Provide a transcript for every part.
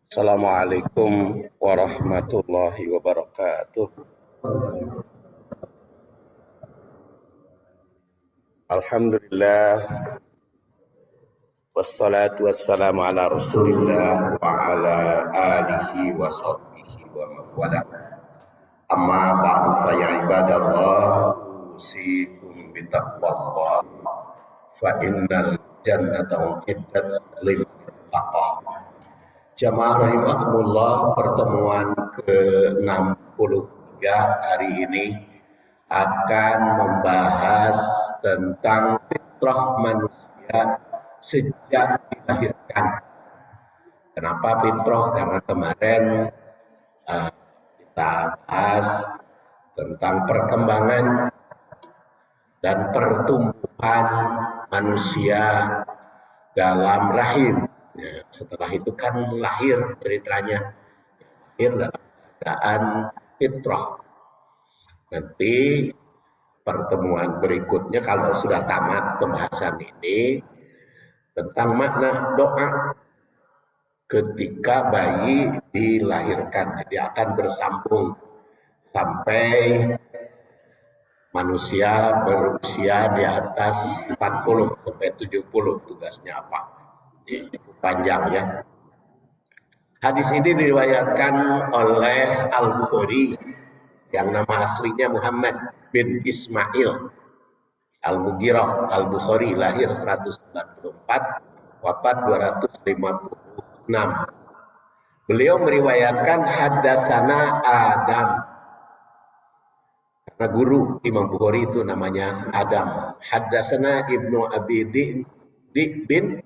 Assalamualaikum warahmatullahi wabarakatuh. Alhamdulillah wassalatu wassalamu ala Rasulillah wa ala alihi wa sahbihi wa mawala. Amma ba'du fa ya ibadallah usikum bitaqwallah fa innal jannata uiddat liman taqwa. Jamaah rahimakumullah, pertemuan ke-63 hari ini akan membahas tentang fitrah manusia sejak dilahirkan. Kenapa fitrah? Karena kemarin kita bahas tentang perkembangan dan pertumbuhan manusia dalam rahim. Ya, setelah itu kan lahir ceritanya, lahir dalam keadaan fitrah. Nanti pertemuan berikutnya kalau sudah tamat pembahasan ini tentang makna doa ketika bayi dilahirkan. Jadi akan bersambung sampai manusia berusia di atas 40 sampai 70 tugasnya apa. Cukup panjang ya. Hadis ini diriwayatkan oleh Al-Bukhari yang nama aslinya Muhammad bin Ismail Al-Mughirah Al-Bukhari, lahir 194, wafat 256. Beliau meriwayatkan haddatsana Adam. Karena guru Imam Bukhari itu namanya Adam. Haddatsana Ibnu Abi bin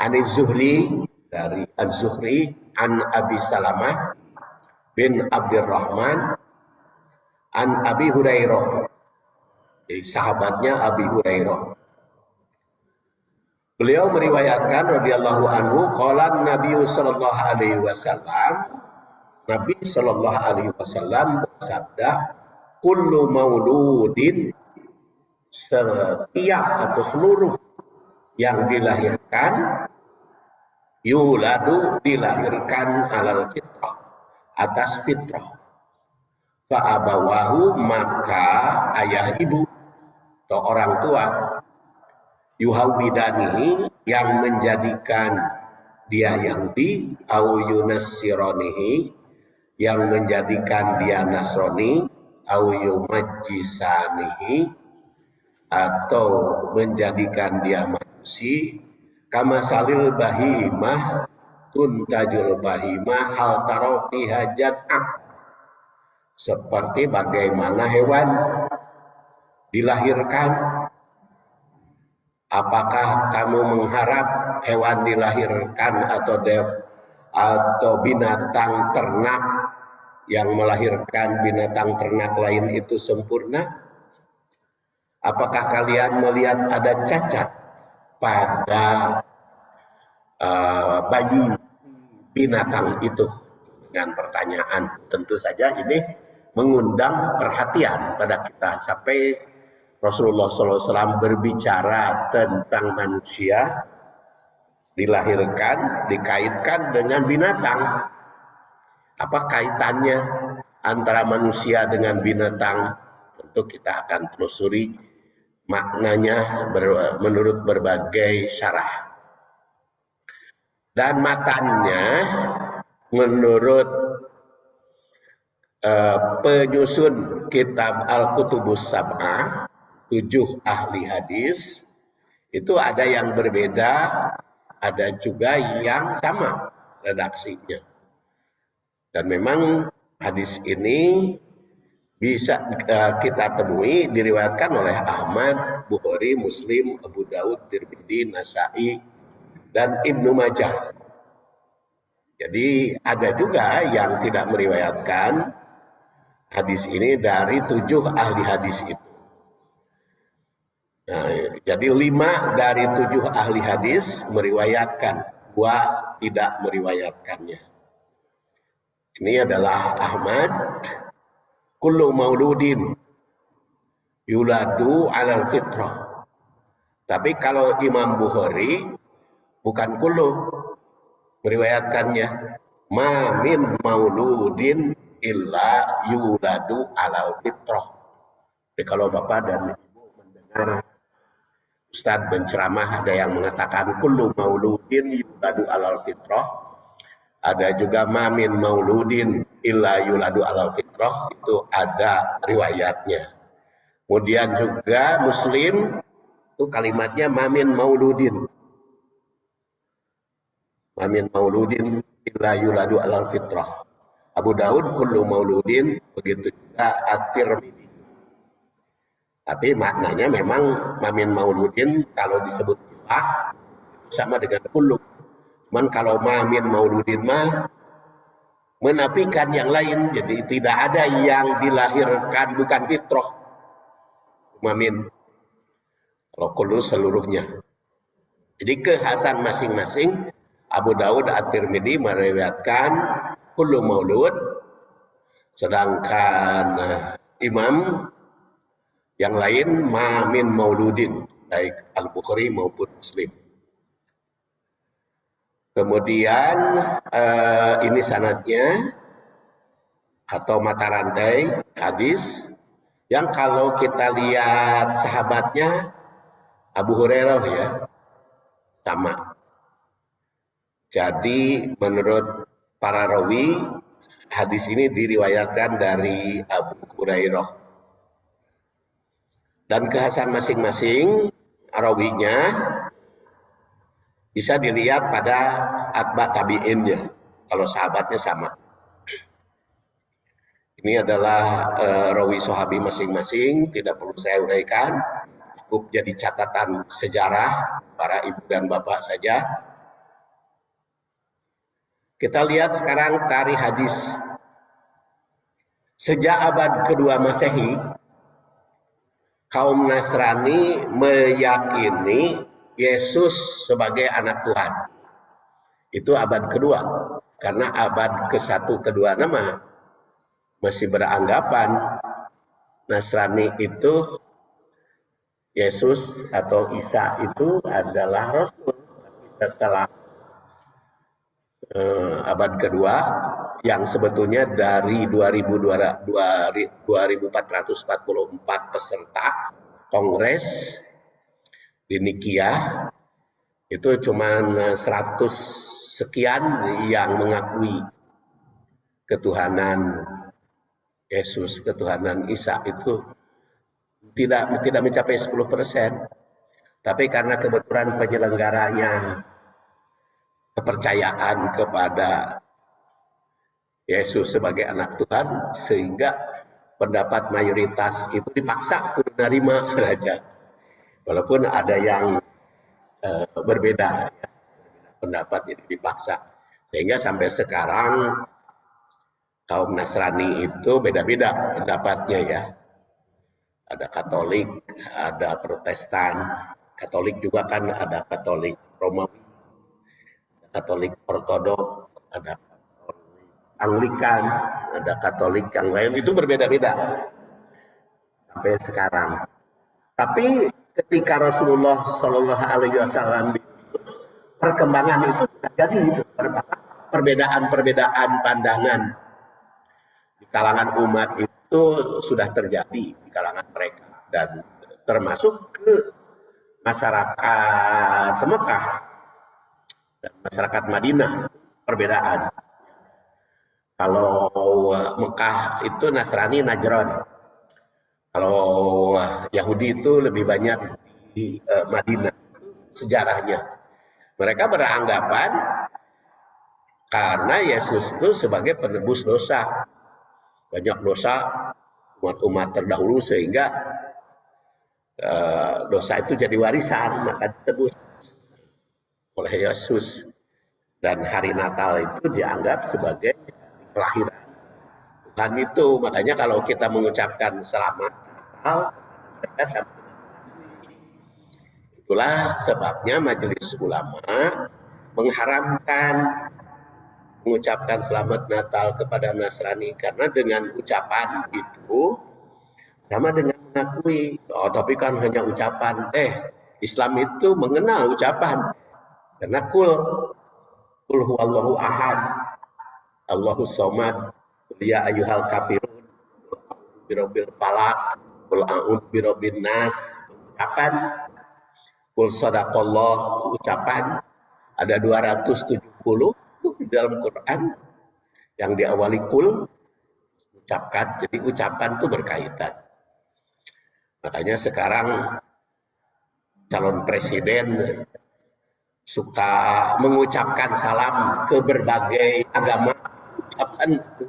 Ani Zuhri, dari Az-Zuhri an Abi Salamah bin Abdurrahman an Abi Hurairah. Jadi sahabatnya Abi Hurairah. Beliau meriwayatkan radhiyallahu anhu qala Nabi sallallahu alaihi wasallam, Nabi sallallahu alaihi wasallam bersabda, kullu mauludin, setiap atau seluruh yang dilahirkan, yuladu dilahirkan alal fitrah, atas fitrah. Fa'abawahu, maka ayah ibu atau orang tua, yuhawidanihi, yang menjadikan dia Yahudi, au yunassironihi, yang menjadikan dia Nasrani, au yumajjisanihi, atau menjadikan dia majusi, kama salil bahimah tuntajul bahimah hal tarofi hajat'ah, seperti bagaimana hewan dilahirkan. Apakah kamu mengharap hewan dilahirkan atau binatang ternak yang melahirkan binatang ternak lain itu sempurna? Apakah kalian melihat ada cacat pada bayi binatang itu? Dengan pertanyaan, tentu saja ini mengundang perhatian pada kita. Sampai Rasulullah SAW berbicara tentang manusia dilahirkan, dikaitkan dengan binatang. Apa kaitannya antara manusia dengan binatang? Tentu kita akan telusuri maknanya menurut berbagai syarah. Dan matanya menurut penyusun kitab Al-Kutubus Sab'ah, 7 ahli hadis, itu ada yang berbeda, ada juga yang sama redaksinya. Dan memang hadis ini bisa kita temui diriwayatkan oleh Ahmad, Bukhari, Muslim, Abu Daud, Tirmidzi, Nasa'i, dan Ibnu Majah. Jadi ada juga yang tidak meriwayatkan hadis ini dari 7 ahli hadis itu. Nah, jadi 5 dari 7 ahli hadis meriwayatkan, 2 tidak meriwayatkannya. Ini adalah Ahmad, kullu mauludin yuladu alal fitrah. Tapi kalau Imam Bukhari bukan kullu, meriwayatkannya, ma min mauludin illa yuladu alal fitrah. Jadi kalau Bapak dan Ibu mendengar Ustadz berceramah, ada yang mengatakan kullu mauludin yuladu alal fitrah, ada juga ma min mauludin illa yuladu alal fitrah, itu ada riwayatnya. Kemudian juga Muslim itu kalimatnya ma min mauludin. Ma min mauludin illa yuladu alal fitrah. Abu Daud kullu mauludin, begitu juga At-Tirmidzi. Tapi maknanya memang mamin mauludin kalau disebut fitrah sama dengan kullu. Cuman kalau mamin mauludin mah menafikan yang lain, jadi tidak ada yang dilahirkan bukan fitrah. Mamin. Kalau kullu seluruhnya. Jadi kekhasan masing-masing. Abu Daud At-Tirmidzi meriwayatkan kullu maulud, sedangkan Imam yang lain mamin mauludin, baik Al-Bukhari maupun Muslim. Kemudian ini sanadnya atau mata rantai hadis yang kalau kita lihat sahabatnya Abu Hurairah ya sama. Jadi menurut para rawi hadis ini diriwayatkan dari Abu Hurairah. Dan kekhasan masing-masing rawinya bisa dilihat pada atba tabi'innya. Kalau sahabatnya sama. Ini adalah rawi sahabi masing-masing, tidak perlu saya uraikan. Cukup jadi catatan sejarah para ibu dan bapak saja. Kita lihat sekarang tarikh hadis. Sejak abad kedua Masehi, kaum Nasrani meyakini Yesus sebagai anak Tuhan. Itu abad kedua. Karena abad ke-1, ke-2 nama masih beranggapan Nasrani itu Yesus atau Isa itu adalah Rasul. Setelah abad kedua yang sebetulnya dari 2444 peserta kongres di Nikia itu cuma 100 sekian yang mengakui ketuhanan Yesus, ketuhanan Isa itu tidak mencapai 10%. Tapi karena kebetulan penyelenggaranya kepercayaan kepada Yesus sebagai anak Tuhan, sehingga pendapat mayoritas itu dipaksa kudu nerima saja. Walaupun ada yang berbeda ya, pendapat jadi dipaksa. Sehingga sampai sekarang kaum Nasrani itu beda-beda pendapatnya ya. Ada Katolik, ada Protestan. Katolik juga kan ada Katolik Romawi, Katolik Ortodok, ada Katolik Anglikan, ada Katolik yang lain, itu berbeda-beda sampai sekarang. Tapi ketika Rasulullah Shallallahu Alaihi Wasallam diutus, perkembangan itu sudah jadi, perbedaan pandangan di kalangan umat itu sudah terjadi di kalangan mereka, dan termasuk ke masyarakat Mekah dan masyarakat Madinah perbedaan. Kalau Mekah itu Nasrani Najran, kalau Yahudi itu lebih banyak di Madinah. Sejarahnya mereka beranggapan karena Yesus itu sebagai penebus dosa, banyak dosa umat-umat terdahulu, sehingga dosa itu jadi warisan, maka ditebus oleh Yesus. Dan hari Natal itu dianggap sebagai kelahiran Tuhan itu. Makanya kalau kita mengucapkan selamat Natal, mereka sama. Itulah sebabnya Majelis Ulama mengharamkan mengucapkan selamat Natal kepada Nasrani, karena dengan ucapan itu sama dengan mengakui, oh tapi kan hanya ucapan. Islam itu mengenal ucapan, karena kul Qul huwallahu ahad, Allahus somad, ya ayyuhal kafirun, birabbil falaq, qul a'udzu birabbin nas, ucapan. Qul sadaqallah, ucapan. Ada 270 di dalam Quran yang diawali kul, ucapkan. Jadi ucapan itu berkaitan. Makanya sekarang calon presiden suka mengucapkan salam ke berbagai agama, ucapan itu.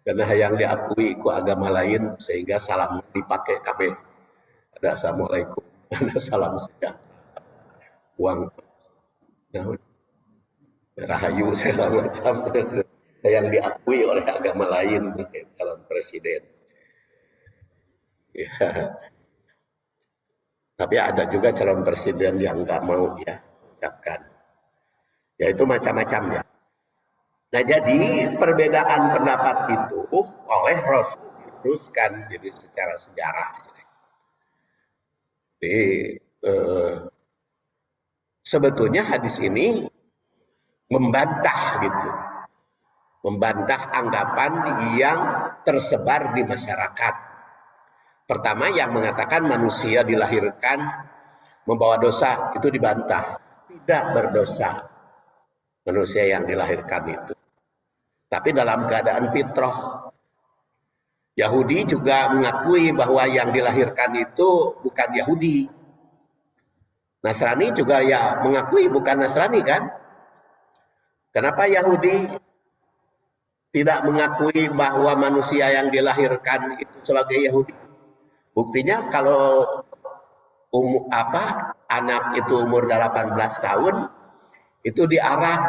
Karena yang diakui ku agama lain, sehingga salam dipakai KB. Ada assalamualaikum, ada salam sejahtera, uang, rahayu, segala macam. Yang diakui oleh agama lain, calon presiden. Ya. Tapi ada juga calon presiden yang nggak mau ya ucapkan. Ya itu macam-macam ya. Nah jadi perbedaan pendapat itu oleh Rasul diteruskan jadi secara sejarah. Jadi sebetulnya hadis ini membantah gitu, membantah anggapan yang tersebar di masyarakat. Pertama yang mengatakan manusia dilahirkan membawa dosa, itu dibantah. Tidak berdosa manusia yang dilahirkan itu. Tapi dalam keadaan fitrah. Yahudi juga mengakui bahwa yang dilahirkan itu bukan Yahudi. Nasrani juga ya mengakui bukan Nasrani kan? Kenapa Yahudi tidak mengakui bahwa manusia yang dilahirkan itu sebagai Yahudi? Buktinya kalau anak itu umur 18 tahun itu diarak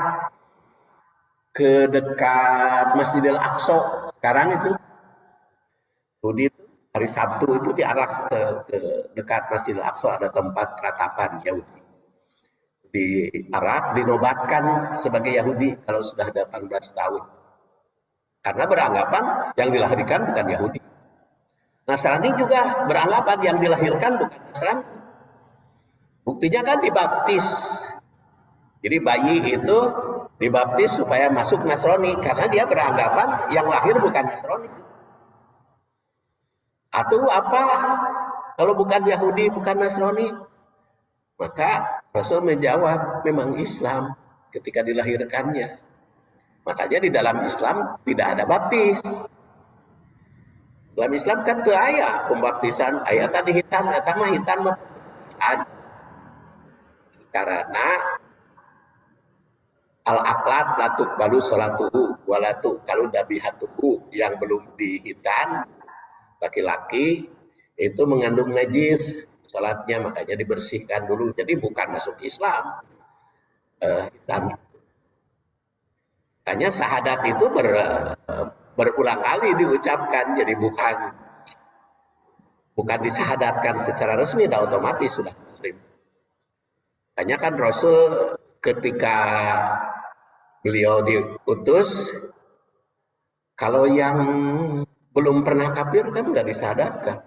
ke dekat Masjidil Aqsa. Sekarang itu hari Sabtu itu diarak ke dekat Masjidil Aqsa, ada tempat ratapan Yahudi. Diarak, dinobatkan sebagai Yahudi kalau sudah 18 tahun. Karena beranggapan yang dilahirkan bukan Yahudi. Nasrani juga beranggapan yang dilahirkan bukan Nasrani. Buktinya kan dibaptis. Jadi bayi itu dibaptis supaya masuk Nasrani karena dia beranggapan yang lahir bukan Nasrani. Atau apa? Kalau bukan Yahudi, bukan Nasrani. Maka Rasul menjawab memang Islam ketika dilahirkannya. Makanya di dalam Islam tidak ada baptis. Dalam Islam kan ke ayat pembaptisan, ayat tadi hitam, mah hitam pembersihan. Karena al-aqlab latuk balu salatuhu walatu kalau dabihatuhu, yang belum dihitan laki-laki itu mengandung najis salatnya, makanya dibersihkan dulu. Jadi bukan masuk Islam hitam. Makanya syahadat itu berulang kali diucapkan, jadi bukan disahadatkan secara resmi, dan otomatis sudah muslim. Hanya kan Rasul ketika beliau diutus, kalau yang belum pernah kafir kan nggak disahadatkan.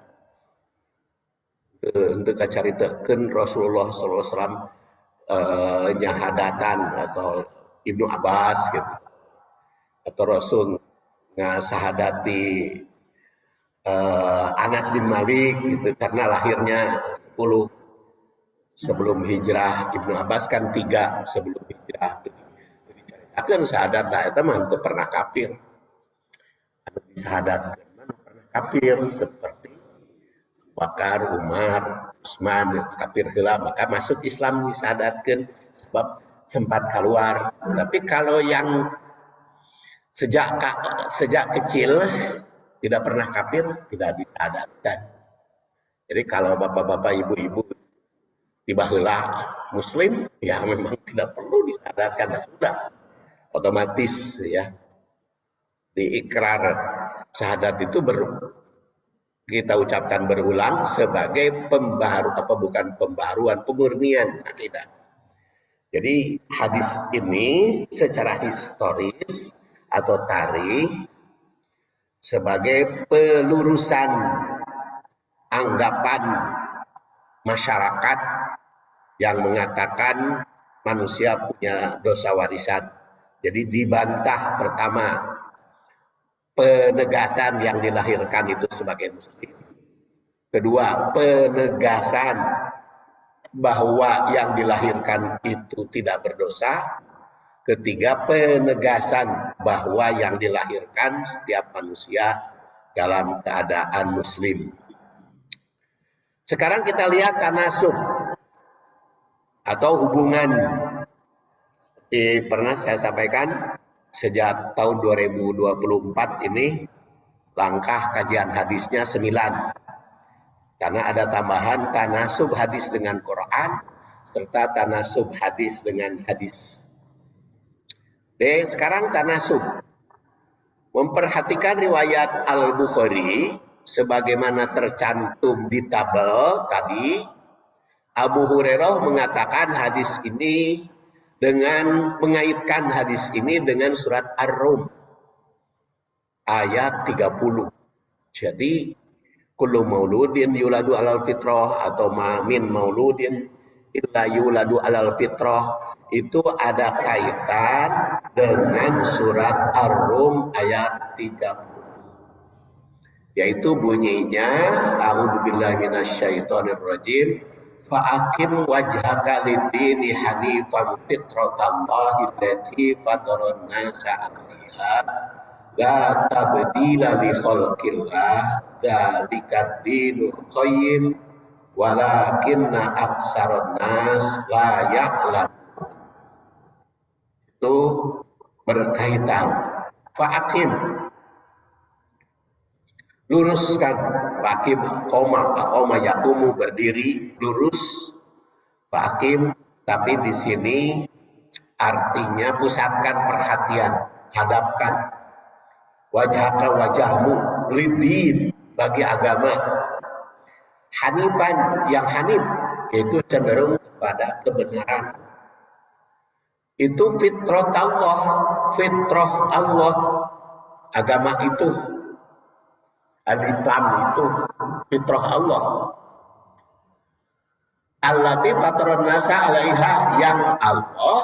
Untuk kacaritakeun Rasulullah SAW nyahadatan atau Ibnu Abbas gitu, atau Rasul ngasahadati Anas bin Malik gitu, karena lahirnya 10 sebelum hijrah. Ibnu Abbas kan 3 sebelum hijrah. Akan syahadat lah itu mah teu pernah kafir. Anu disahadatkeun mah pernah kafir seperti Bakar, Umar, Utsman, kafir heula maka masuk Islam disahadatkeun sebab sempat keluar. Tapi kalau yang sejak kecil tidak pernah kafir, tidak disahadatkan. Jadi kalau bapak-bapak, ibu-ibu tiba heula muslim, ya memang tidak perlu disahadatkan, sudah otomatis ya diikrar. Syahadat itu kita ucapkan berulang sebagai pembaharuan, pemurnian akidah. Jadi hadis ini secara historis atau tarikh sebagai pelurusan anggapan masyarakat yang mengatakan manusia punya dosa warisan. Jadi dibantah pertama penegasan yang dilahirkan itu sebagai muslim. Kedua, penegasan bahwa yang dilahirkan itu tidak berdosa. Ketiga, penegasan bahwa yang dilahirkan setiap manusia dalam keadaan muslim. Sekarang kita lihat tanasub atau hubungan. Seperti pernah saya sampaikan, sejak tahun 2024 ini langkah kajian hadisnya 9. Karena ada tambahan tanasub hadis dengan Quran serta tanasub hadis dengan hadis. Sekarang tanasub. Memperhatikan riwayat Al-Bukhari sebagaimana tercantum di tabel tadi, Abu Hurairah mengatakan hadis ini dengan mengaitkan hadis ini dengan surat Ar-Rum ayat 30. Jadi kullu mauludin yuladu alal fitrah atau ma min mauludin illa yuladu alal fitrah itu ada kaitan dengan surat Ar-Rum ayat 30. Yaitu bunyinya a'udzubillahi minasyaitonirrajim fa'aqim wajhaka lid-dini hanifan fitratallahi allati fataran nasa 'alaiha la tabdila li khalqillah dzalikad dinul qayyim walakinna aksaron nas la ya'lam. Itu berkaitan. Fa'akim, luruskan. Fa'akim qoma yaqumu berdiri lurus. Fa'akim, tapi di sini artinya pusatkan perhatian, hadapkan. Wajhaka wajahmu lidin bagi agama. Hanifan, yang hanif yaitu cenderung kepada kebenaran. Itu fitrah Allah, fitrah Allah. Agama itu, al-Islam itu fitrah Allah. Allati fataran nasa 'alaiha, yang Allah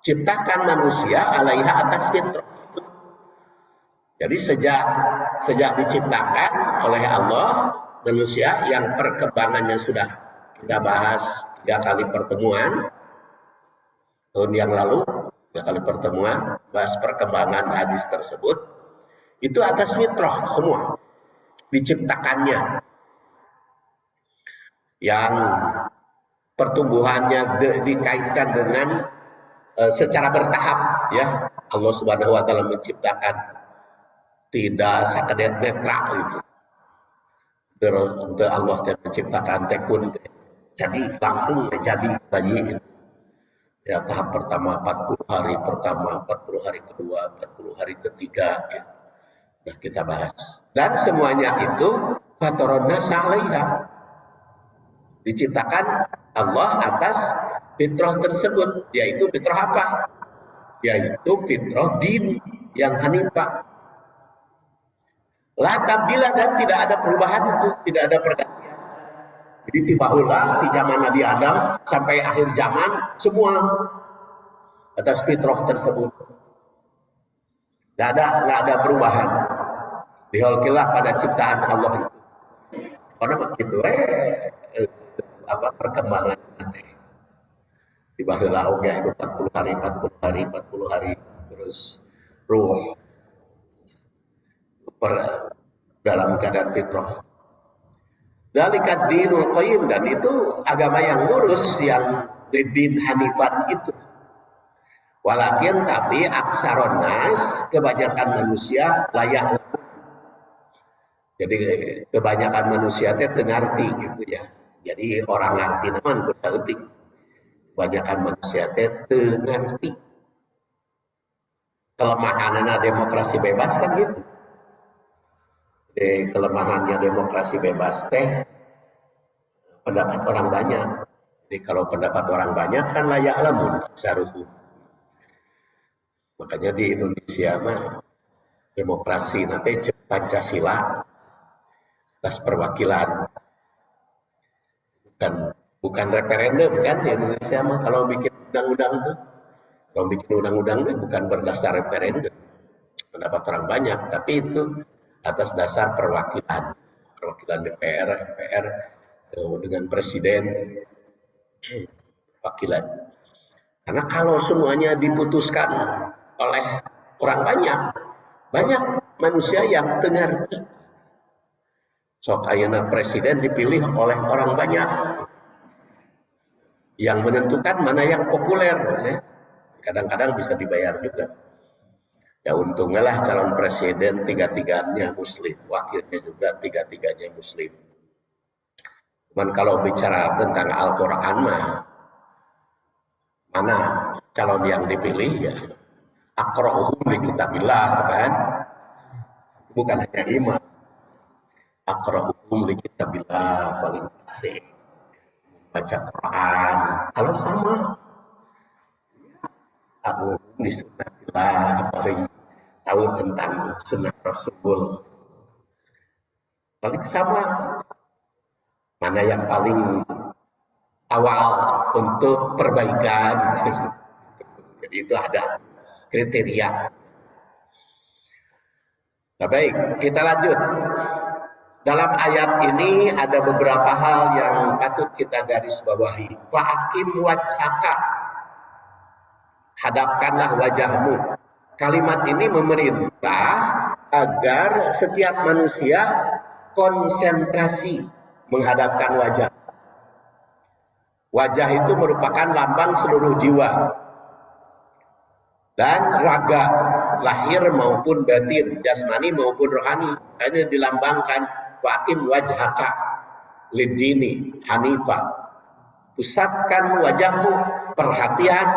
ciptakan manusia 'alaiha atas fitrah. Jadi sejak diciptakan oleh Allah, manusia yang perkembangannya sudah kita bahas 3 kali pertemuan tahun yang lalu, 3 kali pertemuan bahas perkembangan hadis tersebut, itu atas fitrah semua diciptakannya, yang pertumbuhannya dikaitkan dengan secara bertahap, ya. Allah Subhanahu wa taala menciptakan tidak sakadet netral itu. Untuk Allah yang menciptakan tekun, jadi langsung jadi bayi itu. Ya, tahap pertama 40 hari pertama, 40 hari kedua, 40 hari ketiga, ya. Nah, kita bahas. Dan semuanya itu fataronna salaiha. Diciptakan Allah atas fitrah tersebut, yaitu fitrah apa? Yaitu fitrah din yang hanifah. La tabdila, dan tidak ada perubahan itu, tidak ada pergantian. Jadi tibahulah di zaman Nabi Adam sampai akhir zaman semua atas fitrah tersebut. Nggak ada perubahan. Diholkilah pada ciptaan Allah itu. Karena begitu, perkembangan nanti. Tibahulah oke itu 40 hari terus ruh dalam keadaan fitrah. Dzalika dinul qayyim, dan itu agama yang lurus, yang din hanifan itu. Walakin tapi aksaron nas, kebanyakan manusia layak. Jadi kebanyakan manusia teh tengarti gitu ya. Jadi orang ngerti naman kudu saeutik. Kebanyakan manusia teh tengarti. Kelemahanna demokrasi bebas kan gitu. Kelemahannya demokrasi bebas teh pendapat orang banyak. Jadi kalau pendapat orang banyak kan layak lamun saruhu. Makanya di Indonesia mah demokrasi nanti Pancasila atas perwakilan, bukan bukan referendum kan di Indonesia mah kalau bikin undang-undang tuh. Kalau bikin undang-undang itu bukan berdasar referendum, pendapat orang banyak, tapi itu atas dasar perwakilan, perwakilan DPR, MPR dengan presiden, perwakilan. Karena kalau semuanya diputuskan oleh orang banyak, banyak manusia yang tengerti. Sok ayeuna presiden dipilih oleh orang banyak, yang menentukan mana yang populer. Ya. Kadang-kadang bisa dibayar juga. Ya untungnya lah calon presiden tiga-tiganya muslim, wakilnya juga tiga-tiganya muslim. Cuman kalau bicara tentang Al-Quran mah, mana calon yang dipilih ya akra'uhum li kitabillah kan, bukan hanya imam, akra'uhum li kitabillah paling asik baca Quran. Kalau sama aku di sunnatillah paling tahu tentang sunnah Rasul, paling sama mana yang paling awal untuk perbaikan. Jadi itu ada kriteria. Nah, baik, kita lanjut. Dalam ayat ini ada beberapa hal yang patut kita garis bawahi. Fa'akim wajhaka, hadapkanlah wajahmu. Kalimat ini memerintah agar setiap manusia konsentrasi menghadapkan wajah. Wajah itu merupakan lambang seluruh jiwa dan raga, lahir maupun batin, jasmani maupun rohani. Hanya dilambangkan fa'akim wajhaka lidini hanifah. Pusatkan wajahmu, perhatian.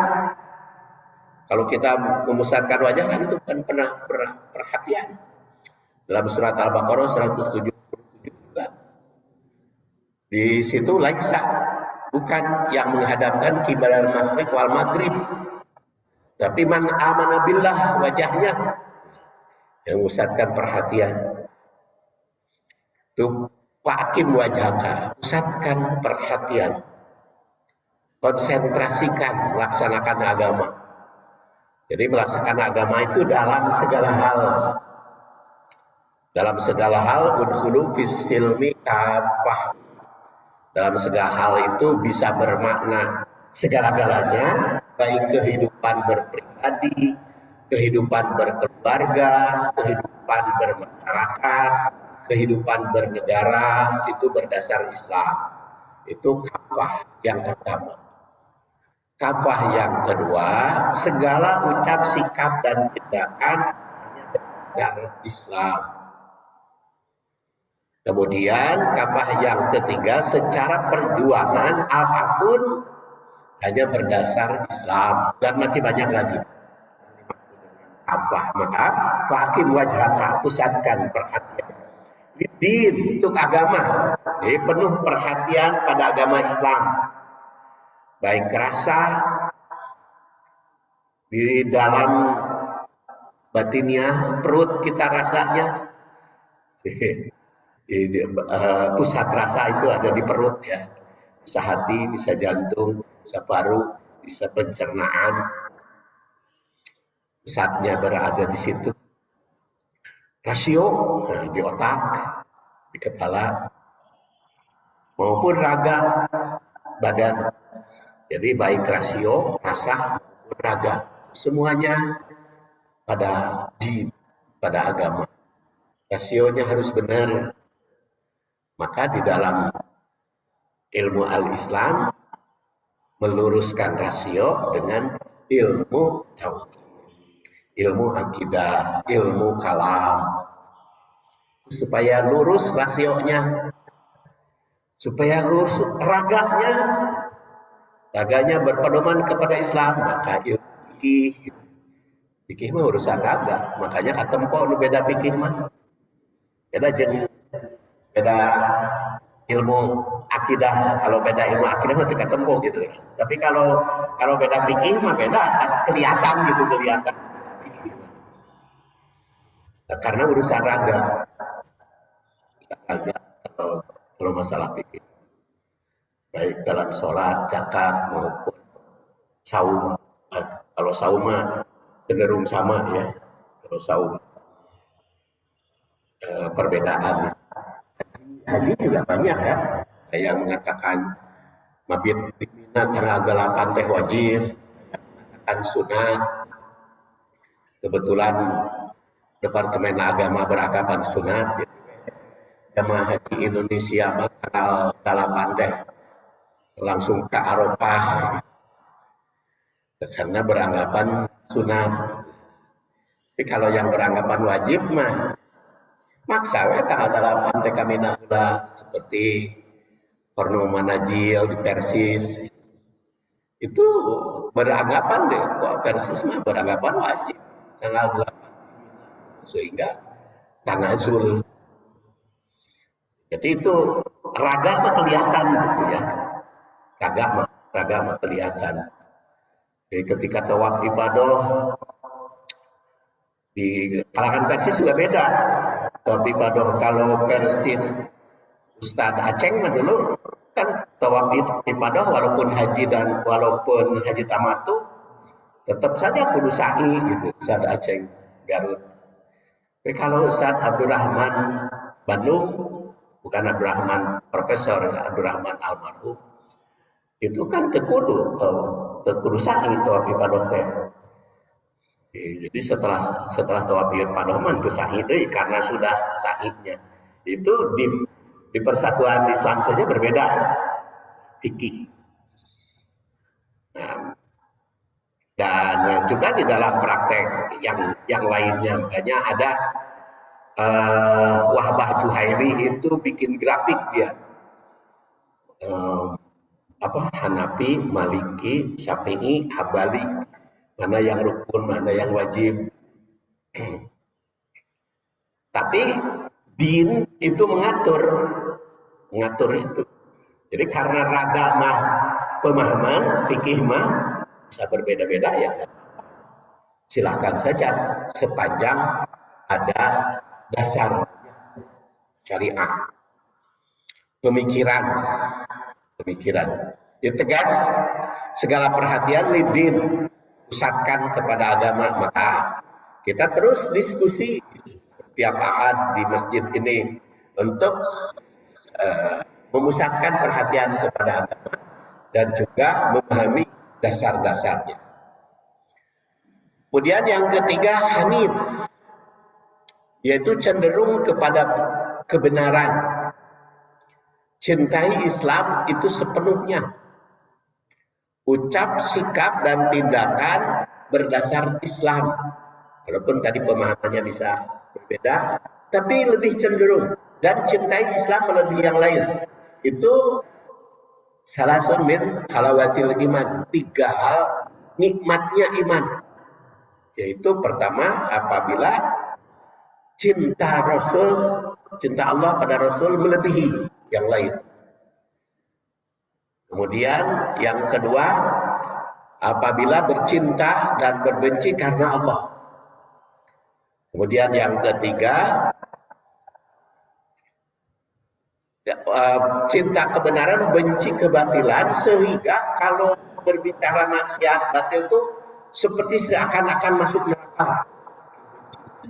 Kalau kita memusatkan wajah kan itu bukan pernah perhatian. Dalam surat Al-Baqarah 177 juga. Di situ laisa, bukan yang menghadapkan kiblat masyriq wal maghrib. Tapi man amana billah, wajahnya yang memusatkan perhatian. Itu fa'akim wajhaka, pusatkan perhatian. Konsentrasikan, laksanakan agama. Jadi melaksanakan agama itu dalam segala hal. Dalam segala hal, udkhulu fis silmi kafah. Dalam segala hal itu bisa bermakna segala-galanya, baik kehidupan berpribadi, kehidupan berkeluarga, kehidupan bermasyarakat, kehidupan bernegara, itu berdasar Islam. Itu kafah yang pertama. Kafah yang kedua, segala ucap, sikap, dan tindakan hanya berdasar Islam. Kemudian kafah yang ketiga, secara perjuangan apapun hanya berdasar Islam. Dan masih banyak lagi. Kafah, maka fa'akim wajhaka, pusatkan perhatian. Din, untuk agama. Jadi penuh perhatian pada agama Islam. Baik rasa di dalam batinnya, perut kita rasanya, pusat rasa itu ada di perut ya, bisa hati, bisa jantung, bisa paru, bisa pencernaan, pusatnya berada di situ. Rasio di otak, di kepala, maupun raga, badan. Jadi baik rasio, rasa, maupun raga, semuanya pada din, pada agama. Rasionya harus benar. Maka di dalam ilmu al-Islam meluruskan rasio dengan ilmu tauhid, ilmu akidah, ilmu kalam, supaya lurus rasionya, supaya lurus raganya. Raganya berpedoman kepada Islam, maka ilmu fikih. Fikih mah urusan raga, makanya katempo nu beda fikih mah. Beda ilmu akidah, kalau beda ilmu akidah mah teu katempo gitu. Tapi kalau beda fikih mah beda, kelihatan gitu, kelihatan. Nah, karena urusan raga kalau masalah fikih. baik dalam sholat, zakat maupun saum. Kalau saum mah cenderung sama ya. Kalau saum perbedaan. Haji juga banyak ya. Ada yang mengatakan mabit di Mina tanggal 8 teh wajib, mengatakan sunat. Kebetulan Departemen Agama beranggapan sunat. Jamaah Haji Indonesia bakal 8 teh langsung ke Arafah karena beranggapan sunat. Tapi kalau yang beranggapan wajib mah maksa we tanggal 8 teh kami ulah seperti Korno Manajil di Persis itu beranggapan deh kok Persis mah beranggapan wajib tanggal 8 sehingga tanazul. Jadi itu raga mah kelihatan gitu ya. Raga mah kelihatan. Jadi ketika tawaf ibadah di kalangan Persis juga beda. Tawaf ibadah kalau Persis Ustadz Aceng mah dulu kan tawaf ibadah walaupun haji tamatu tetap saja kudu sa'i gitu Ustadz Aceng Garut. Tapi kalau Ustadz Abdurrahman Bandung, bukan Abdurrahman Profesor Abdurrahman almarhum, itu kan tekudu sa'i tawaf ibadah teh. Jadi setelah tawaf ibadah mah itu sa'i deui karena sudah sa'idnya. Itu di persatuan Islam saja berbeda fikih. Nah, dan juga di dalam praktek yang lainnya, makanya ada Wahbah Juhaili itu bikin grafik dia Hanafi, Maliki, Syafi'i, Hambali, mana yang rukun, mana yang wajib. Tapi din itu mengatur itu. Jadi karena ragam pemahaman fikih mah bisa berbeda-beda ya. Silahkan saja sepanjang ada dasar syariah. Pemikiran. Ya, tegas segala perhatian lidin pusatkan kepada agama, maka kita terus diskusi tiap ahad di masjid ini untuk memusatkan perhatian kepada agama dan juga memahami dasar-dasarnya. Kemudian yang ketiga hanif, yaitu cenderung kepada kebenaran. Cintai Islam itu sepenuhnya. Ucap, sikap, dan tindakan berdasar Islam. Walaupun tadi pemahamannya bisa berbeda, tapi lebih cenderung. Dan cintai Islam melebihi yang lain. Itu salasun min halawatil iman. 3 hal nikmatnya iman. Yaitu pertama, apabila cinta Allah pada Rasul melebihi yang lain. Kemudian yang kedua, apabila bercinta dan berbenci karena Allah. Kemudian yang ketiga, cinta kebenaran, benci kebatilan, sehingga kalau berbicara maksiat batil itu seperti seakan-akan masuk neraka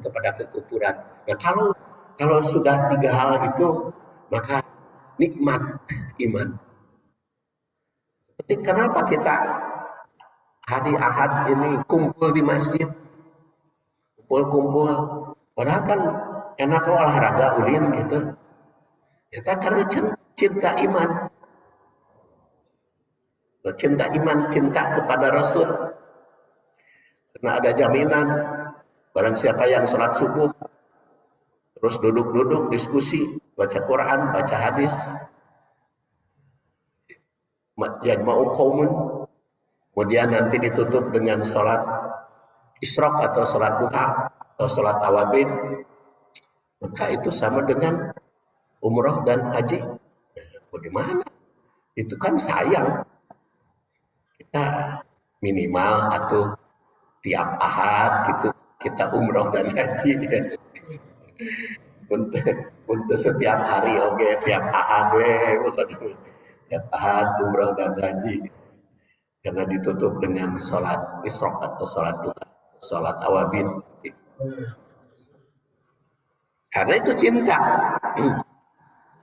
kepada kekufuran. Nah, kalau sudah 3 hal itu, maka nikmat iman. Seperti kenapa kita hari Ahad ini kumpul di masjid, kumpul, padahal kan enak olahraga ulin gitu. Kita karena cinta iman. Cinta iman, cinta kepada Rasul. Karena ada jaminan, barang siapa yang sholat subuh, terus duduk-duduk, diskusi, baca Quran, baca hadis, yajma'u qaumun, kemudian nanti ditutup dengan sholat isyraq atau sholat duha, atau sholat awabin, maka itu sama dengan umroh dan haji. Bagaimana? Itu kan sayang. Kita minimal atau tiap ahad gitu kita umroh dan haji. Untuk setiap hari tiap ahad tiap ahad, umrah dan haji. Karena ditutup dengan sholat isyraq atau sholat duha, sholat awabin. Karena itu cinta.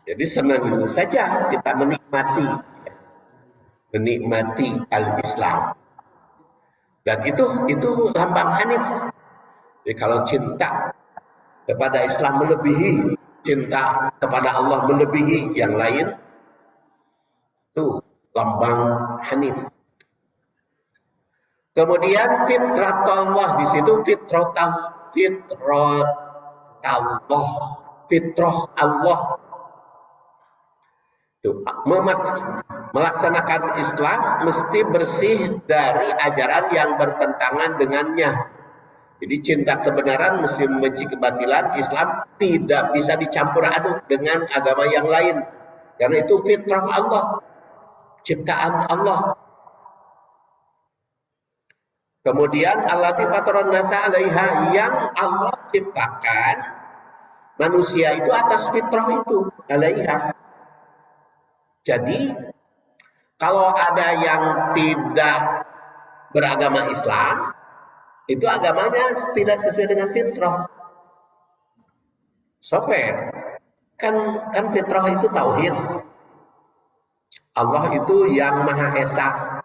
Jadi senang saja kita menikmati al-Islam. Dan itu lambang Hanif. Jadi kalau cinta kepada Islam melebihi cinta kepada Allah melebihi yang lain, itu lambang Hanif. Kemudian fitratullah, di situ fitrah Allah. Tuh, melaksanakan Islam mesti bersih dari ajaran yang bertentangan dengannya. Jadi cinta kebenaran mesti membenci kebatilan. Islam tidak bisa dicampur aduk dengan agama yang lain. Karena itu fitrah Allah, ciptaan Allah. Kemudian allati fataran nasa 'alaiha, yang Allah ciptakan manusia itu atas fitrah itu, 'alaiha. Jadi kalau ada yang tidak beragama Islam, itu agamanya tidak sesuai dengan fitrah. Soper. Kan fitrah itu tauhid. Allah itu yang Maha Esa,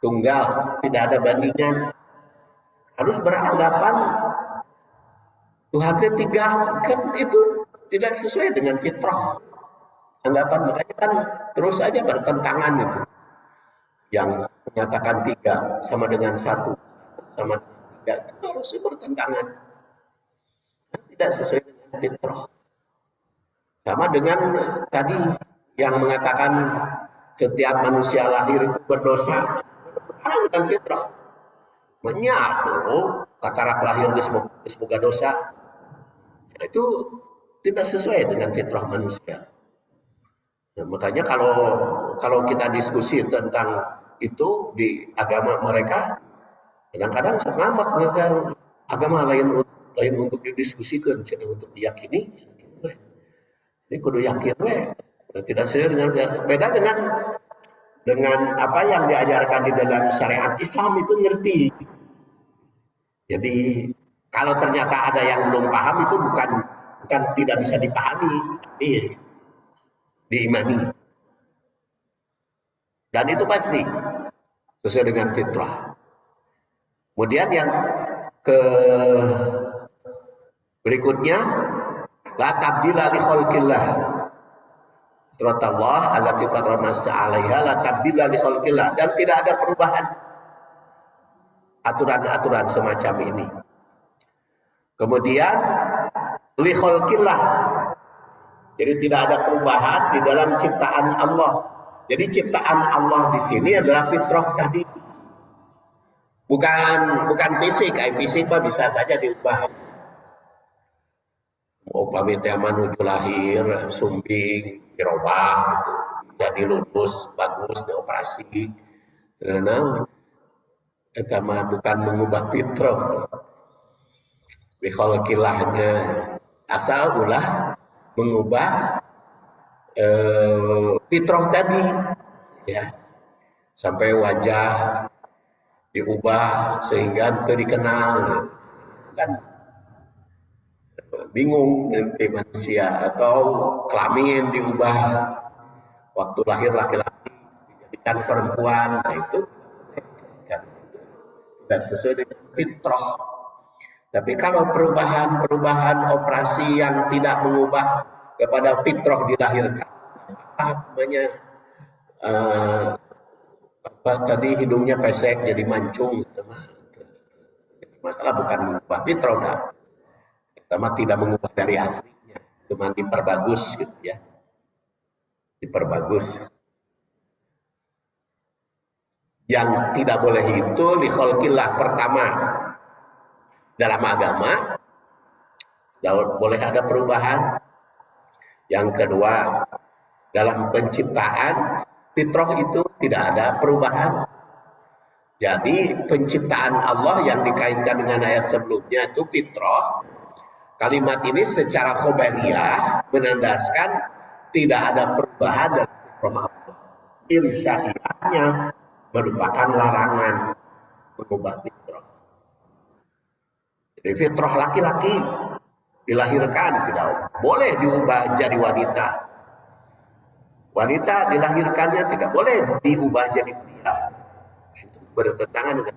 tunggal, tidak ada bandingan. Harus beranggapan Tuhan ketiga, kan itu tidak sesuai dengan fitrah. Anggapan makanya kan terus saja bertentangan itu. Yang menyatakan tiga sama dengan satu, sama dengan tiga, itu harusnya bertentangan. Tidak sesuai dengan fitrah. Sama dengan tadi yang mengatakan setiap manusia lahir itu berdosa, bertentangan dengan fitrah. Menyatu takarak lahir semoga dosa, itu tidak sesuai dengan fitrah manusia. Nah, makanya kalau kita diskusi tentang itu di agama mereka, kadang-kadang ngambek mereka, agama lain untuk didiskusikan, jadi untuk diyakini. Ini kudu yakin tidak sesuai dengan, beda dengan apa yang diajarkan di dalam syariat Islam itu ngerti. Jadi kalau ternyata ada yang belum paham itu bukan tidak bisa dipahami, tapi diimani. Dan itu pasti sesuai dengan fitrah. Kemudian yang berikutnya, la tabdila li khalqillah. Fitrah allati fatarana 'alaiha la tabdila li khalqillah, dan tidak ada perubahan aturan-aturan semacam ini. Kemudian li khalqillah. Jadi tidak ada perubahan di dalam ciptaan Allah. Jadi ciptaan Allah di sini adalah fitrah tadi. Bukan fisik. Fisik mah bisa saja diubah. Mau pamit menuju lahir, sumbing, dirubah gitu. Jadi lulus, bagus, dioperasi. Karena itu mah bukan mengubah fitrah. Bikhalqillahnya asal ulah mengubah fitrah tadi, ya, sampai wajah diubah sehingga dikenal, kan bingung nanti manusia, atau kelamin diubah, waktu lahir laki-laki dijadikan perempuan, nah itu tidak sesuai dengan fitrah. Tapi kalau perubahan operasi yang tidak mengubah kepada fitrah dilahirkan, apa namanya, tadi hidungnya pesek jadi mancung, gitu. Masalah bukan mengubah fitrah, nah. Pertama tidak mengubah dari aslinya, cuma diperbagus, gitu ya, diperbagus. Yang tidak boleh itu li khalqillah, pertama, dalam agama boleh ada perubahan. Yang kedua, dalam penciptaan fitrah itu tidak ada perubahan. Jadi penciptaan Allah yang dikaitkan dengan ayat sebelumnya itu fitrah. Kalimat ini secara khobariyah menandaskan tidak ada perubahan dari fitrah Allah. insyaiyahnya merupakan larangan mengubah fitrah. Jadi fitrah laki-laki dilahirkan tidak boleh diubah jadi wanita. Wanita dilahirkannya tidak boleh diubah jadi pria. Itu bertentangan dengan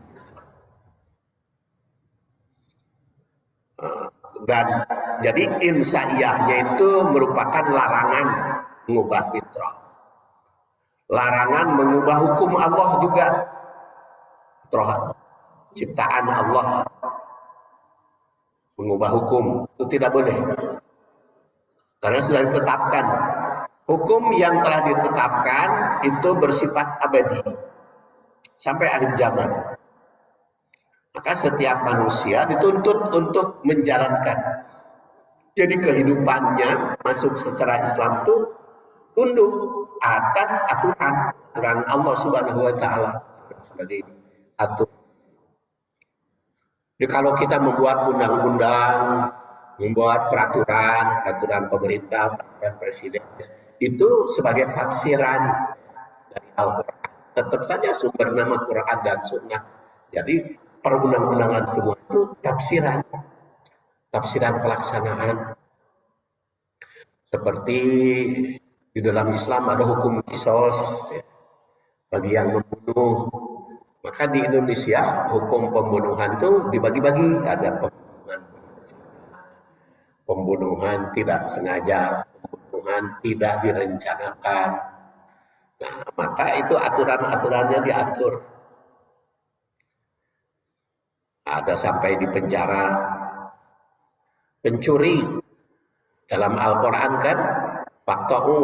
dan jadi insyaiyahnya itu merupakan larangan mengubah fitrah. Larangan mengubah hukum Allah juga. Fitrah ciptaan Allah. Mengubah hukum itu tidak boleh. Karena sudah ditetapkan. Hukum yang telah ditetapkan itu bersifat abadi sampai akhir zaman. Maka setiap manusia dituntut untuk menjalankan. Jadi kehidupannya masuk secara Islam itu tunduk atas aturan Allah Subhanahu wa taala. Sudah diatur. Jadi kalau kita membuat undang-undang, membuat peraturan pemerintah, peraturan presiden, itu sebagai tafsiran dari Al-Quran. Tetap saja sumber nama Quran dan Sunnah. Jadi perundang-undangan semua itu tafsiran pelaksanaan. Seperti di dalam Islam ada hukum qisas bagi yang membunuh. Maka di Indonesia hukum pembunuhan itu dibagi-bagi. Ada pembunuhan tidak sengaja, pembunuhan tidak direncanakan. Nah, maka itu aturan-aturannya diatur. Ada sampai di penjara. Pencuri dalam Al-Quran kan faqta'u,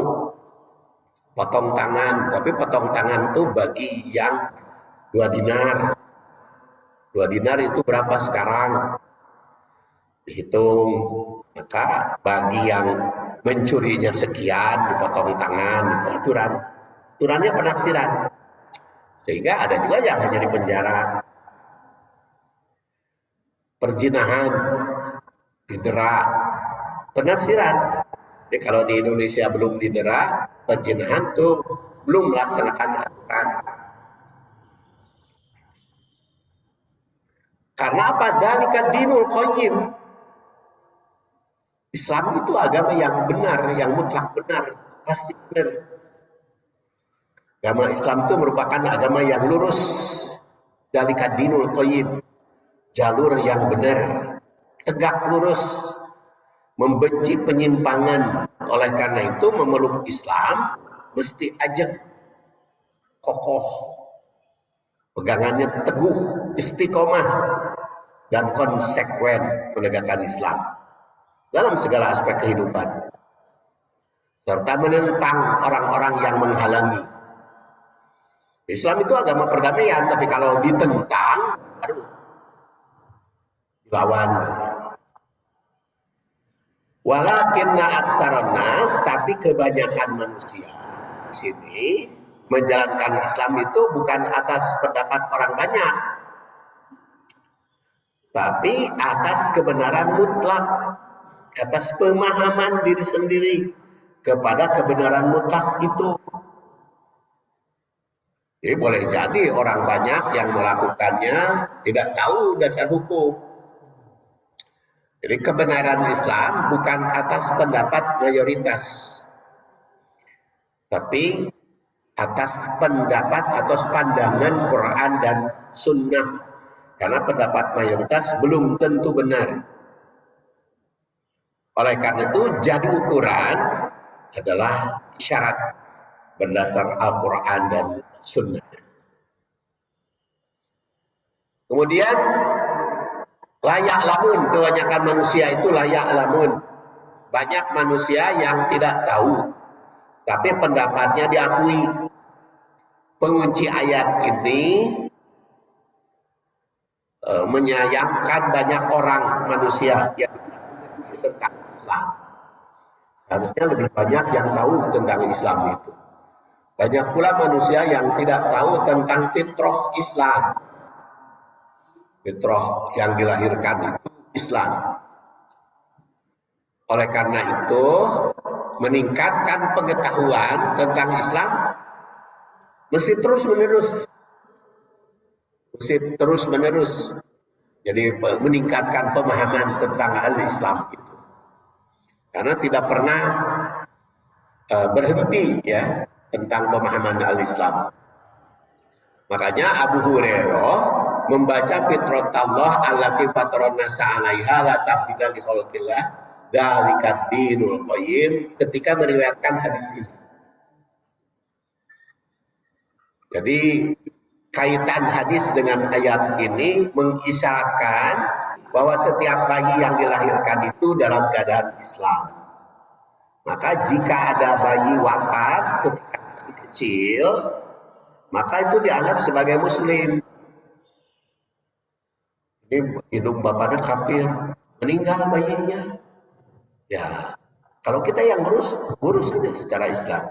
potong tangan. Tapi potong tangan itu bagi yang 2 dinar. 2 dinar itu berapa sekarang? Dihitung. Maka bagi yang mencurinya sekian dipotong tangan, itu aturan. Aturannya penafsiran. Sehingga ada juga yang hanya di penjara. Perzinahan didera, penafsiran. Jadi kalau di Indonesia belum didera, perzinahan tuh belum melaksanakan aturan. Karena apa? Dzalika dinul qayyim. Islam itu agama yang benar, yang mutlak benar, pasti benar. Agama Islam itu merupakan agama yang lurus. Dzalika dinul qayyim. Jalur yang benar, tegak lurus, membenci penyimpangan. Oleh karena itu memeluk Islam mesti ajak kokoh, pegangannya teguh, istiqomah, dan konsekuen menegakkan Islam dalam segala aspek kehidupan, serta menentang orang-orang yang menghalangi. Islam itu agama perdamaian, tapi kalau ditentang, aduh, lawan. Walakinna aksaron nas, tapi kebanyakan manusia di sini menjalankan Islam itu bukan atas pendapat orang banyak, tapi atas kebenaran mutlak, atas pemahaman diri sendiri kepada kebenaran mutlak itu. Jadi boleh jadi orang banyak yang melakukannya tidak tahu dasar hukum. Jadi kebenaran Islam bukan atas pendapat mayoritas, tapi atas pendapat atau pandangan Quran dan Sunnah. Karena pendapat mayoritas belum tentu benar. Oleh karena itu, jadi ukuran adalah syarat berdasar Al-Quran dan Sunnah. Kemudian layak lamun, kebanyakan manusia itu layak lamun. Banyak manusia yang tidak tahu, tapi pendapatnya diakui. Pengunci ayat ini menyayangkan banyak orang manusia yang tidak mengerti tentang Islam. Harusnya lebih banyak yang tahu tentang Islam itu. Banyak pula manusia yang tidak tahu tentang fitrah Islam. Fitrah yang dilahirkan itu Islam. Oleh karena itu, meningkatkan pengetahuan tentang Islam mesti terus menerus, jadi meningkatkan pemahaman tentang al-Islam itu, karena tidak pernah berhenti ya tentang pemahaman al-Islam. Makanya Abu Hurairah membaca fitratullah allati fataran nasa 'alaiha la tabdila li khalqillah dzalikat dinul qayyim ketika meriwayatkan hadis ini. Jadi kaitan hadis dengan ayat ini mengisyaratkan bahwa setiap bayi yang dilahirkan itu dalam keadaan Islam. Maka jika ada bayi wafat ketika masih kecil, maka itu dianggap sebagai muslim. Ini hidung bapaknya kafir, meninggal bayinya. Ya, kalau kita yang ngurus saja secara Islam.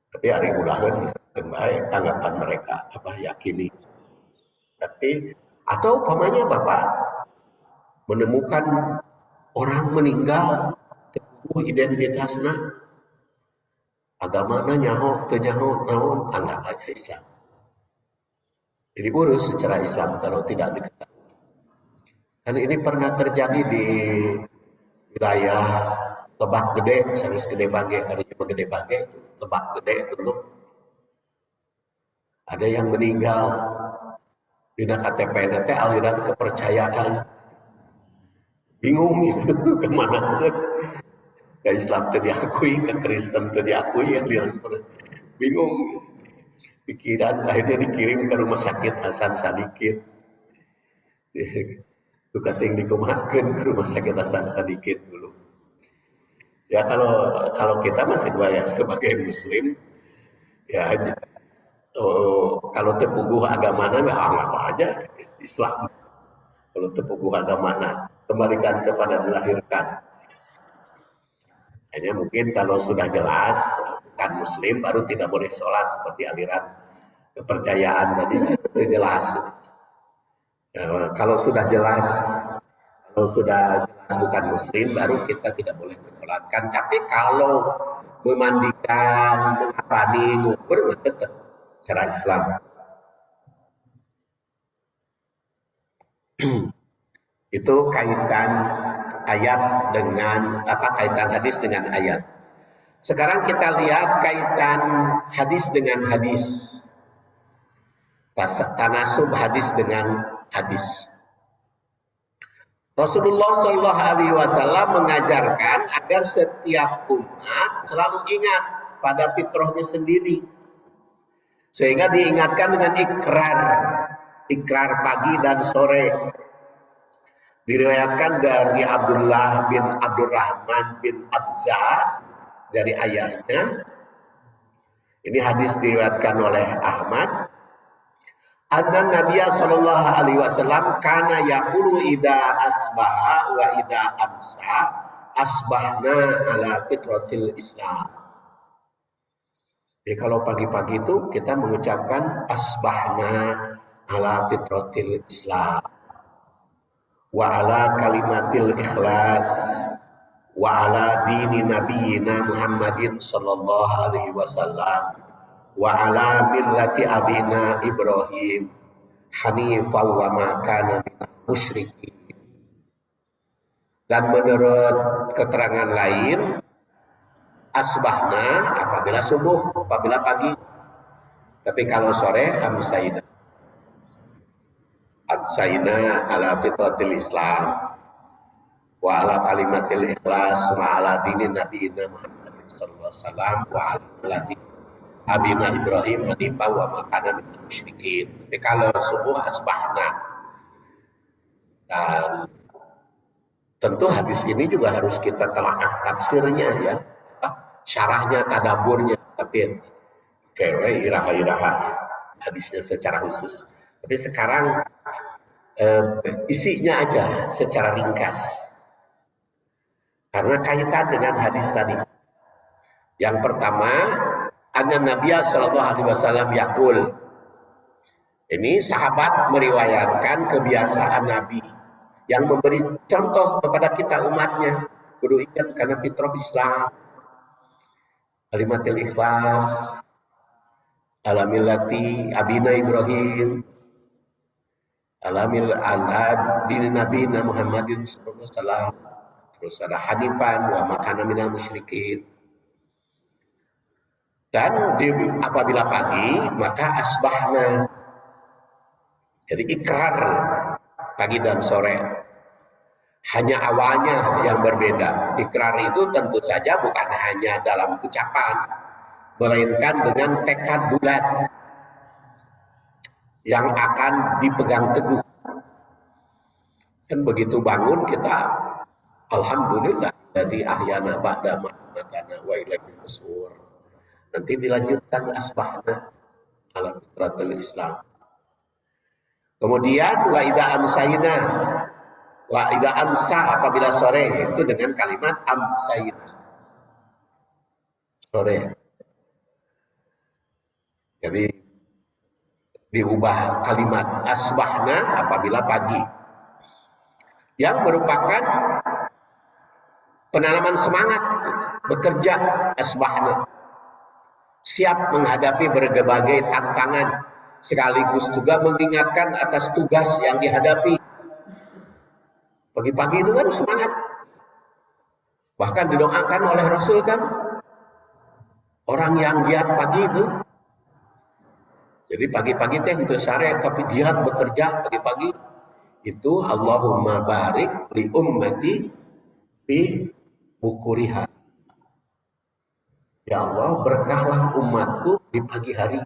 Tapi hari ulahnya baik tanggapan mereka apa yakini. Tapi atau umpamanya bapak menemukan orang meninggal, identitasnya agamana nyaho teu nyaho naon, anggap aja Islam. Jadi urus secara Islam kalau tidak diketahui. Karena ini pernah terjadi di wilayah Lebak Gede, sanes Gede Bage, ada Gede Bage, Lebak Gede dulu. Ada yang meninggal di KTP teh aliran kepercayaan. Bingung itu kemana pun. Ke Islam itu diakui, ke Kristen itu diakui, ya bingung. Pikiran akhirnya dikirim ke rumah sakit Hasan Sadikin. Itu kating dikumahakeun ke rumah sakit Hasan Sadikin dulu. Ya kalau kita masih ya sebagai Muslim, ya kalau tepuguh agamana ya anggap aja Islam. Kalau tepuguh agamana kembalikan kepada dilahirkan. Hanya mungkin kalau sudah jelas bukan Muslim baru tidak boleh sholat seperti aliran kepercayaan tadi itu jelas. Ya, kalau sudah jelas bukan Muslim baru kita tidak boleh menyolatkan. Tapi kalau memandikan, mengapani, ngukur tetap secara Islam. Itu kaitan ayat dengan kaitan hadis dengan ayat. Sekarang kita lihat kaitan hadis dengan hadis. Tanasub hadis dengan hadis. Rasulullah Shallallahu Alaihi Wasallam mengajarkan agar setiap umat selalu ingat pada fitrahnya sendiri, sehingga diingatkan dengan ikrar pagi dan sore. Diriwayatkan dari Abdullah bin Abdurrahman bin Abza dari ayahnya. Ini hadis diriwayatkan oleh Ahmad. Anna Nabiya sallallahu alaihi wasallam kana yaqulu ida asbaha wa ida amsa asbahna ala fitratil Islam. Jadi kalau pagi-pagi itu kita mengucapkan asbahna ala fitratil Islam. Wa ala kalimatil ikhlas wa ala dini nabiyina Muhammadin sallallahu alaihi wasallam wa ala millati abina Ibrahim hanifan wa ma kana minal musyrikin. Dan menurut keterangan lain asbahna apabila subuh, apabila pagi. Tapi kalau sore amsayna ala fitratil Islam wa ala kalimatil ikhlas wa ala dinin nabiyina Muhammad sallallahu alaihi wasallam wa ala millati abina Ibrahim hanifan wa ma kana minal musyrikin. Jadi kalau subuh asbahna. Dan tentu hadis ini juga harus kita telaah tafsirnya ya. Syarahnya, tadaburnya, tapi kayak iraha-iraha hadisnya secara khusus. Tapi sekarang isinya aja secara ringkas. Karena kaitan dengan hadis tadi. Yang pertama, anna Nabiya sallallahu alaihi wasallam yaqul. Ini sahabat meriwayatkan kebiasaan Nabi yang memberi contoh kepada kita umatnya. Kudu ingat karena fitrah Islam. Kalimatil ikhlas, ala millati abina Ibrahim alamil dini Nabi Muhammadin sallallahu alaihi wasallam. Terus ada hanifan wa makana minal musyrikin. Dan apabila pagi maka asbahna. Jadi ikrar pagi dan sore. Hanya awalnya yang berbeda. Ikrar itu tentu saja bukan hanya dalam ucapan, melainkan dengan tekad bulat yang akan dipegang teguh. Dan begitu bangun kita, alhamdulillah, dari ahyana ba'da ma'amatana wa ilaihi nusur. Nanti dilanjutkan asbahna ala fitratul Islam. Kemudian wa idza amsayna, wa idza amsa apabila sore, itu dengan kalimat amsayna. Sore. Jadi diubah kalimat asbahna apabila pagi, yang merupakan penanaman semangat bekerja. Asbahna siap menghadapi berbagai tantangan, sekaligus juga mengingatkan atas tugas yang dihadapi. Pagi-pagi itu kan semangat, bahkan didoakan oleh Rasul kan, orang yang giat pagi itu. Jadi pagi-pagi teh untuk sare tapi giat bekerja pagi-pagi itu. Allahumma barik li ummati fi bukuriha. Ya Allah, berkahlah umatku di pagi hari.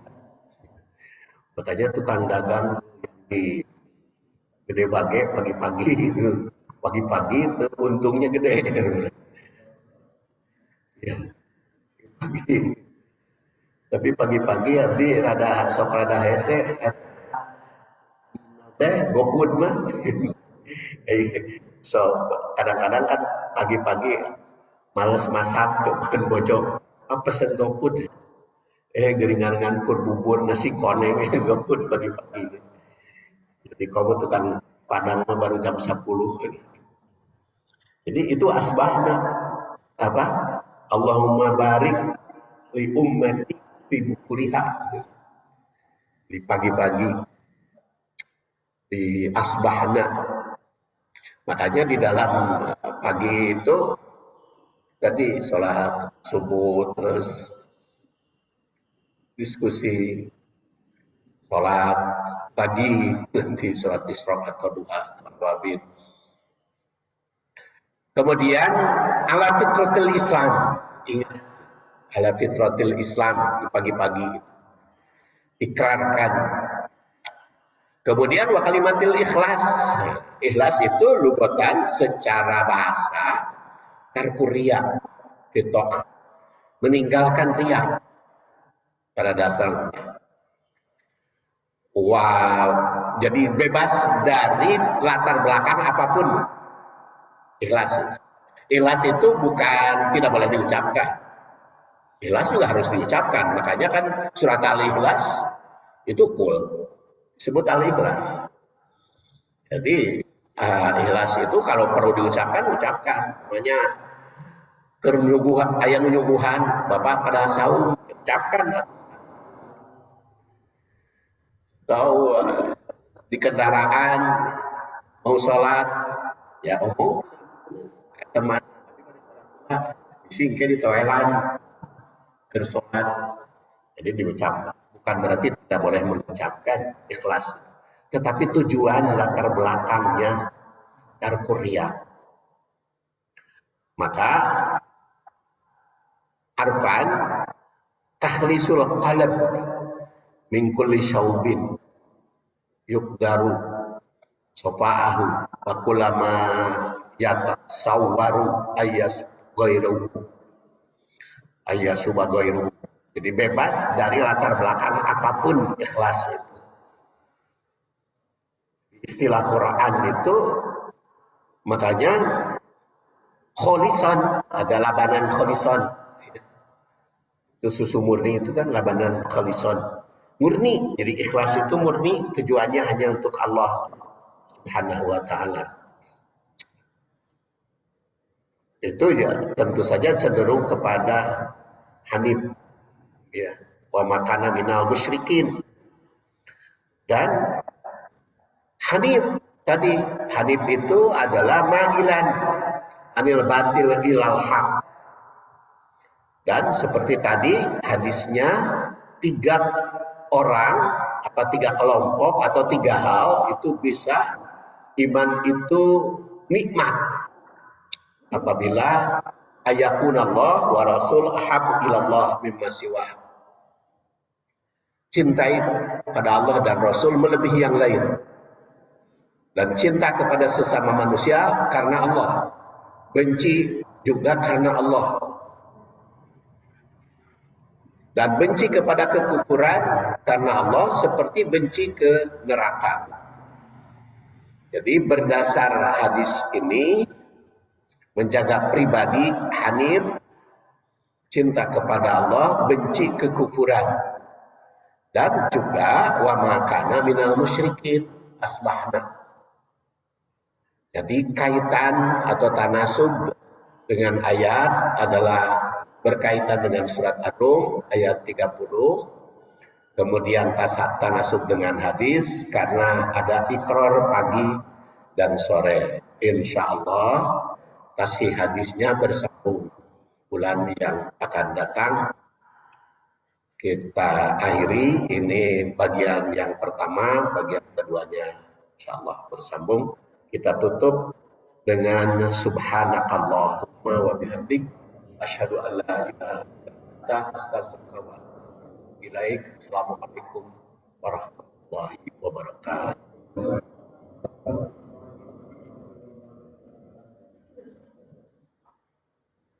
Makanya tukang dagang di Gede Bage pagi-pagi itu, pagi-pagi itu untungnya gede. Ya, pagi. Tapi pagi-pagi abdi rada sok rada hese teh gopud mah. So kadang-kadang kan pagi-pagi males masak makan bojok, pesen gopud. Geringan kur bubur nasi koneng gopud pagi-pagi. Jadi kamu tukang padang baru jam 10. Jadi itu asbahna apa? Allahumma barik li ummati fi bukuriha. Di pagi-pagi, di asbahna. Makanya di dalam pagi itu tadi sholat subuh, terus diskusi sholat pagi, nanti sholat isyraq atau duha wabin. Kemudian ala fitratil Islam, ingat ala fitratil Islam di pagi-pagi ikrarkan. Kemudian wa kalimatil ikhlas. Ikhlas itu lugatan secara bahasa tarku riya, fitoah, meninggalkan riya pada dasarnya. Wow, jadi bebas dari latar belakang apapun. Ikhlas. Ikhlas itu bukan tidak boleh diucapkan. Ikhlas juga harus diucapkan. Makanya kan surat Al-Ikhlas itu kul. Disebut Al-Ikhlas. Jadi ikhlas itu kalau perlu diucapkan, ucapkan. Namanya kenyuguhan, ayat menyuguhan, Bapak pada saum, ucapkan. Atau di kendaraan mau sholat, ya teman disingkir di toilet bersolat, jadi diucapkan. Bukan berarti tidak boleh mengucapkan ikhlas, tetapi tujuan latar belakangnya tarkuria. Maka arfan tahlisul qalb min kulli syaubin yukdaru sofa'ahu wa kullama yatasawwaru ayyas ghairuhu ayyasuba ghairuhu. Jadi bebas dari latar belakang apapun ikhlas itu. Istilah Quran itu makanya kholison, ada labanan kholison. Itu susu murni itu kan labanan kholison. Murni, jadi ikhlas itu murni, tujuannya hanya untuk Allah Subhanahu wa ta'ala. Itu ya tentu saja cenderung kepada hanif, ya, wa makana minal musyrikin. Dan hanif tadi, hanif itu adalah ma'ilan anil batil ilal haq. Dan seperti tadi hadisnya, 3 orang atau 3 kelompok atau 3 hal itu bisa iman itu nikmat apabila ayakunallah wa rasul ahabu ilallah mimma siwah. Cintai pada Allah dan Rasul melebihi yang lain. Dan cinta kepada sesama manusia karena Allah. Benci juga karena Allah. Dan benci kepada kekufuran karena Allah seperti benci ke neraka. Jadi berdasar hadis ini, menjaga pribadi hanif, cinta kepada Allah, benci kekufuran. Dan juga wa makana minal musyrikin asbahna. Jadi kaitan atau tanasub dengan ayat adalah berkaitan dengan surat Ar-Rum ayat 30. Kemudian tanasub dengan hadis karena ada ikrar pagi dan sore. Insya Allah tasih hadisnya bersambung bulan yang akan datang. Kita akhiri, ini bagian yang pertama, bagian keduanya insya Allah bersambung. Kita tutup dengan subhanakallahumma wa bihamdik asyhadu an la ilaha illa anta astaghfiruka wa atubu ilaik. Assalamualaikum warahmatullahi wabarakatuh.